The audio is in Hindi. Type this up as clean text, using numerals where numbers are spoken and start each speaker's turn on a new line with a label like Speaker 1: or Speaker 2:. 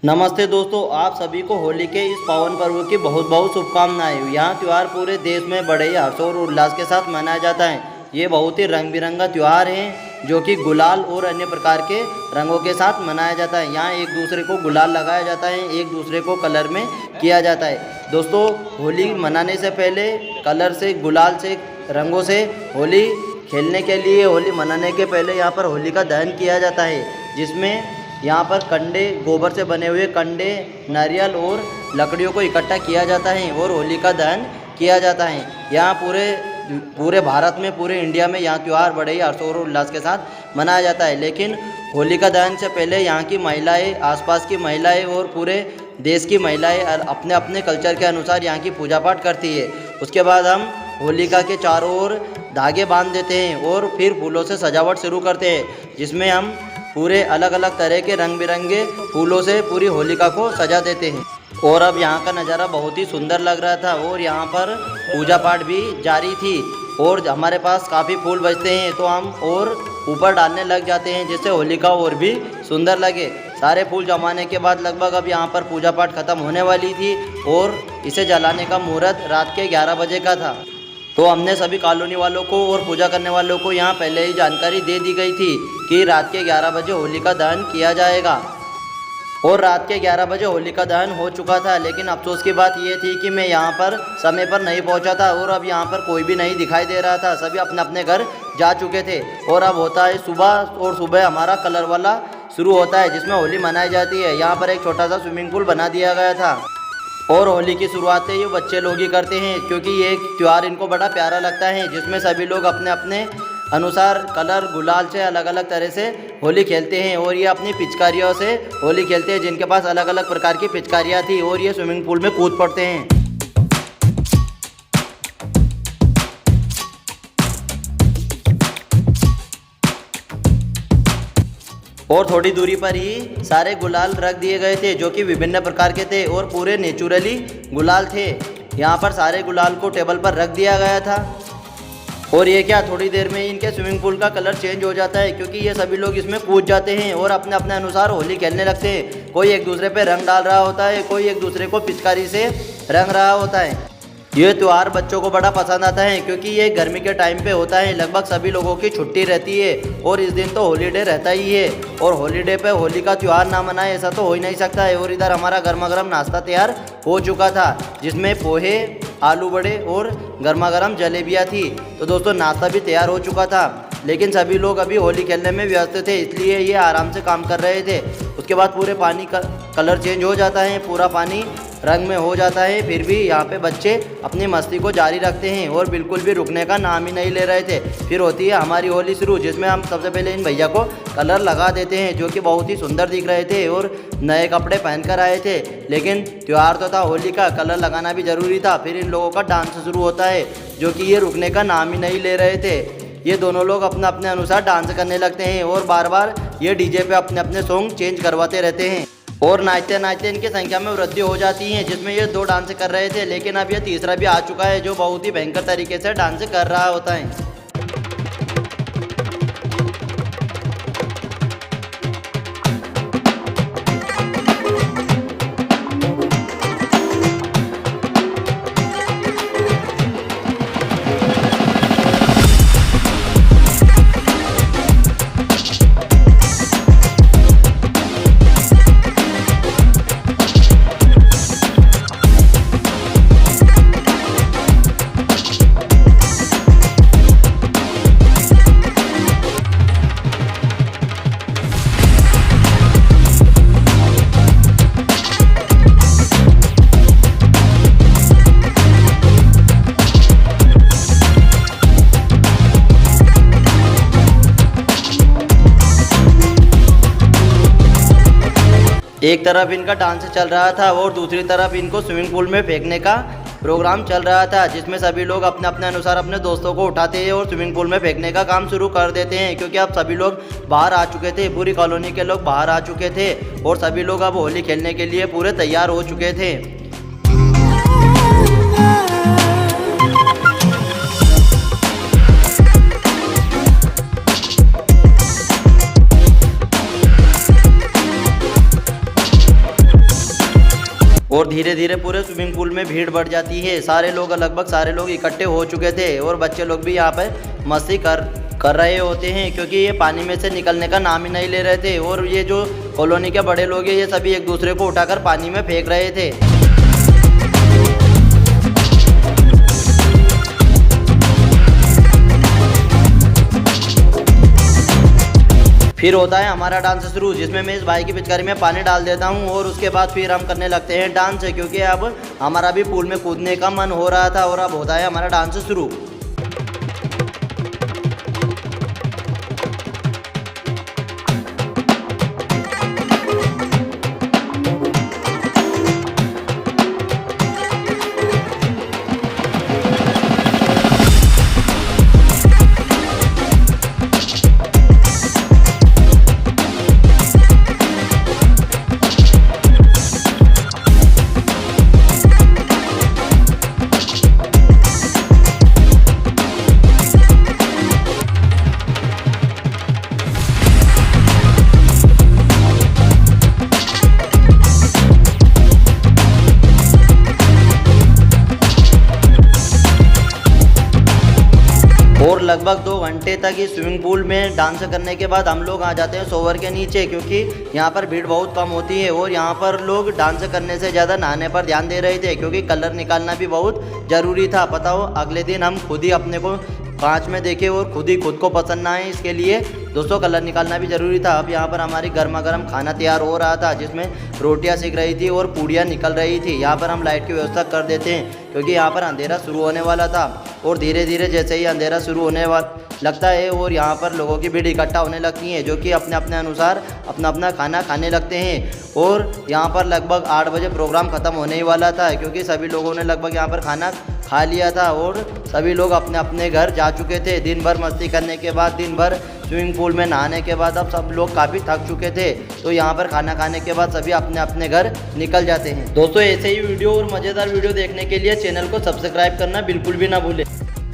Speaker 1: नमस्ते दोस्तों, आप सभी को होली के इस पावन पर्व की बहुत बहुत शुभकामनाएं। यहाँ त्यौहार पूरे देश में बड़े ही हर्ष और उल्लास के साथ मनाया जाता है। ये बहुत ही रंग बिरंगा त्यौहार है जो कि गुलाल और अन्य प्रकार के रंगों के साथ मनाया जाता है। यहाँ एक दूसरे को गुलाल लगाया जाता है, एक दूसरे को कलर में किया जाता है। दोस्तों, होली मनाने से पहले कलर से, गुलाल से, रंगों से होली खेलने के लिए, होली मनाने के पहले यहाँ पर होली का दहन किया जाता है, जिसमें यहाँ पर कंडे, गोबर से बने हुए कंडे, नारियल और लकड़ियों को इकट्ठा किया जाता है और होली का दहन किया जाता है। यहाँ पूरे भारत में, पूरे इंडिया में यहाँ त्यौहार बड़े ही हर्ष और उल्लास के साथ मनाया जाता है। लेकिन होली का दहन से पहले यहाँ की महिलाएं, आसपास की महिलाएं और पूरे देश की महिलाएं अपने अपने कल्चर के अनुसार यहाँ की पूजा पाठ करती है। उसके बाद हम होलिका के चारों ओर धागे बांध देते हैं और फिर फूलों से सजावट शुरू करते हैं, जिसमें हम पूरे अलग अलग तरह के रंग बिरंगे फूलों से पूरी होलिका को सजा देते हैं। और अब यहाँ का नज़ारा बहुत ही सुंदर लग रहा था और यहाँ पर पूजा पाठ भी जारी थी और हमारे पास काफ़ी फूल बचते हैं तो हम और ऊपर डालने लग जाते हैं, जिससे होलिका और भी सुंदर लगे। सारे फूल जमाने के बाद लगभग अब यहाँ पर पूजा पाठ ख़त्म होने वाली थी और इसे जलाने का मुहूर्त रात के 11 बजे का था। तो हमने सभी कॉलोनी वालों को और पूजा करने वालों को यहाँ पहले ही जानकारी दे दी गई थी कि रात के 11 बजे होली का दहन किया जाएगा। और रात के 11 बजे होली का दहन हो चुका था, लेकिन अफसोस की बात यह थी कि मैं यहाँ पर समय पर नहीं पहुँचा था और अब यहाँ पर कोई भी नहीं दिखाई दे रहा था। सभी अपने अपने घर जा चुके थे और अब होता है सुबह, और सुबह हमारा कलर वाला शुरू होता है जिसमें होली मनाई जाती है। यहाँ पर एक छोटा सा स्विमिंग पूल बना दिया गया था और होली की शुरुआत ये बच्चे लोग ही करते हैं, क्योंकि ये त्यौहार इनको बड़ा प्यारा लगता है, जिसमें सभी लोग अपने अपने अनुसार कलर, गुलाल से अलग अलग तरह से होली खेलते हैं। और ये अपनी पिचकारियों से होली खेलते हैं, जिनके पास अलग अलग प्रकार की पिचकारियाँ थी, और ये स्विमिंग पूल में कूद पड़ते हैं। और थोड़ी दूरी पर ही सारे गुलाल रख दिए गए थे जो कि विभिन्न प्रकार के थे और पूरे नेचुरली गुलाल थे। यहाँ पर सारे गुलाल को टेबल पर रख दिया गया था और ये क्या, थोड़ी देर में इनके स्विमिंग पूल का कलर चेंज हो जाता है, क्योंकि ये सभी लोग इसमें कूद जाते हैं और अपने अपने अनुसार होली खेलने लगते हैं। कोई एक दूसरे पे रंग डाल रहा होता है, कोई एक दूसरे को पिचकारी से रंग रहा होता है। ये त्यौहार बच्चों को बड़ा पसंद आता है, क्योंकि ये गर्मी के टाइम पे होता है। लगभग सभी लोगों की छुट्टी रहती है और इस दिन तो हॉलीडे रहता ही है, और हॉलीडे पे होली का त्यौहार ना मनाए ऐसा तो हो ही नहीं सकता है। और इधर हमारा गर्मा गर्म नाश्ता तैयार हो चुका था, जिसमें पोहे, आलू बड़े और गर्मा गर्म जलेबियाँ थी। तो दोस्तों, नाश्ता भी तैयार हो चुका था, लेकिन सभी लोग अभी होली खेलने में व्यस्त थे, इसलिए ये आराम से काम कर रहे थे। उसके बाद पूरे पानी का कलर चेंज हो जाता है, पूरा पानी रंग में हो जाता है, फिर भी यहाँ पे बच्चे अपनी मस्ती को जारी रखते हैं और बिल्कुल भी रुकने का नाम ही नहीं ले रहे थे। फिर होती है हमारी होली शुरू, जिसमें हम सबसे पहले इन भैया को कलर लगा देते हैं, जो कि बहुत ही सुंदर दिख रहे थे और नए कपड़े पहन कर आए थे। लेकिन त्यौहार तो था होली का, कलर लगाना भी ज़रूरी था। फिर इन लोगों का डांस शुरू होता है, जो कि ये रुकने का नाम ही नहीं ले रहे थे। ये दोनों लोग अपने अपने अनुसार डांस करने लगते हैं और बार बार ये डीजे पे अपने अपने सॉन्ग चेंज करवाते रहते हैं और नाचते नाचते इनकी संख्या में वृद्धि हो जाती है, जिसमें ये 2 डांस कर रहे थे, लेकिन अब ये तीसरा भी आ चुका है जो बहुत ही भयंकर तरीके से डांस कर रहा होता है। एक तरफ इनका डांस चल रहा था और दूसरी तरफ इनको स्विमिंग पूल में फेंकने का प्रोग्राम चल रहा था, जिसमें सभी लोग अपने अपने अनुसार अपने दोस्तों को उठाते हैं और स्विमिंग पूल में फेंकने का काम शुरू कर देते हैं, क्योंकि अब सभी लोग बाहर आ चुके थे, पूरी कॉलोनी के लोग बाहर आ चुके थे और सभी लोग अब होली खेलने के लिए पूरे तैयार हो चुके थे। और धीरे धीरे पूरे स्विमिंग पूल में भीड़ बढ़ जाती है। सारे लोग लगभग सारे लोग इकट्ठे हो चुके थे और बच्चे लोग भी यहाँ पर मस्ती कर रहे होते हैं, क्योंकि ये पानी में से निकलने का नाम ही नहीं ले रहे थे। और ये जो कॉलोनी के बड़े लोग हैं ये सभी एक दूसरे को उठाकर पानी में फेंक रहे थे। फिर होता है हमारा डांस शुरू, जिसमें मैं इस भाई की पिचकारी में पानी डाल देता हूँ और उसके बाद फिर हम करने लगते हैं डांस, क्योंकि अब हमारा भी पूल में कूदने का मन हो रहा था। और अब होता है हमारा डांस शुरू। और लगभग 2 घंटे तक इस स्विमिंग पूल में डांस करने के बाद हम लोग आ जाते हैं शॉवर के नीचे, क्योंकि यहाँ पर भीड़ बहुत कम होती है। और यहाँ पर लोग डांस करने से ज़्यादा नहाने पर ध्यान दे रहे थे, क्योंकि कलर निकालना भी बहुत ज़रूरी था। पता हो अगले दिन हम खुद ही अपने को कांच में देखे और खुद को पसंद ना आए, इसके लिए दोस्तों कलर निकालना भी ज़रूरी था। अब यहाँ पर हमारी गर्मा गर्म खाना तैयार हो रहा था, जिसमें रोटियाँ सिक रही थी और पूड़ियाँ निकल रही थी। यहाँ पर हम लाइट की व्यवस्था कर देते हैं, क्योंकि यहाँ पर अंधेरा शुरू होने वाला था। और धीरे धीरे जैसे ही अंधेरा शुरू होने लगता है और यहाँ पर लोगों की भीड़ इकट्ठा होने लगती है, जो कि अपने अपने अनुसार अपना अपना खाना खाने लगते हैं। और यहाँ पर लगभग 8 बजे प्रोग्राम ख़त्म होने ही वाला था, क्योंकि सभी लोगों ने लगभग यहाँ पर खाना खा लिया था और सभी लोग अपने अपने घर जा चुके थे। दिन भर मस्ती करने के बाद, दिन भर स्विमिंग पूल में नहाने के बाद अब सब लोग काफ़ी थक चुके थे। तो यहाँ पर खाना खाने के बाद सभी अपने अपने घर निकल जाते हैं। दोस्तों ऐसे ही वीडियो और मज़ेदार वीडियो देखने के लिए चैनल को सब्सक्राइब करना बिल्कुल भी ना भूलें।